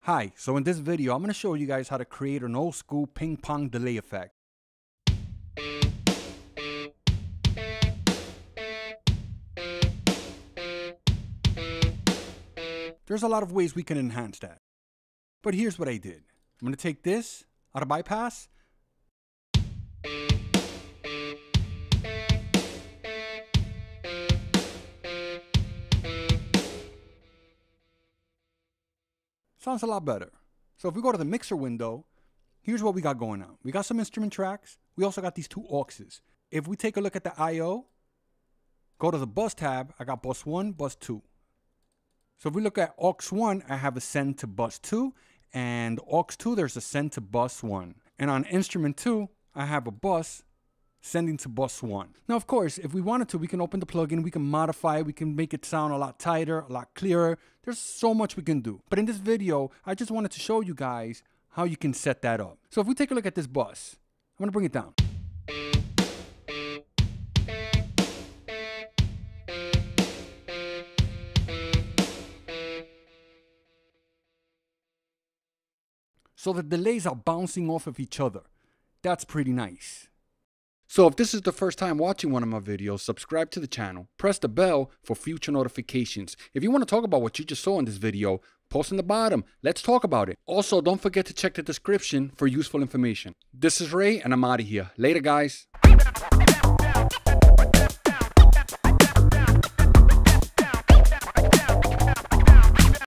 Hi, so in this video, I'm going to show you guys how to create an old school ping pong delay effect. There's a lot of ways we can enhance that. But here's what I did. I'm going to take this out of bypass. Sounds a lot better. So if we go to the mixer window, here's what we got going on. We got some instrument tracks. We also got these two auxes. If we take a look at the I/O, go to the bus tab, I got bus 1, bus 2. So if we look at aux 1, I have a send to bus 2, and aux 2, there's a send to bus 1. And on instrument 2, I have a bus sending to bus 1. Now, of course, if we wanted to, we can open the plugin, we can modify it, we can make it sound a lot tighter, a lot clearer. There's so much we can do. But in this video, I just wanted to show you guys how you can set that up. So if we take a look at this bus, I'm gonna bring it down. So the delays are bouncing off of each other. That's pretty nice. So if this is the first time watching one of my videos, subscribe to the channel, press the bell for future notifications. If you want to talk about what you just saw in this video, post in the bottom. Let's talk about it. Also, don't forget to check the description for useful information. This is Ray, and I'm out of here. Later, guys.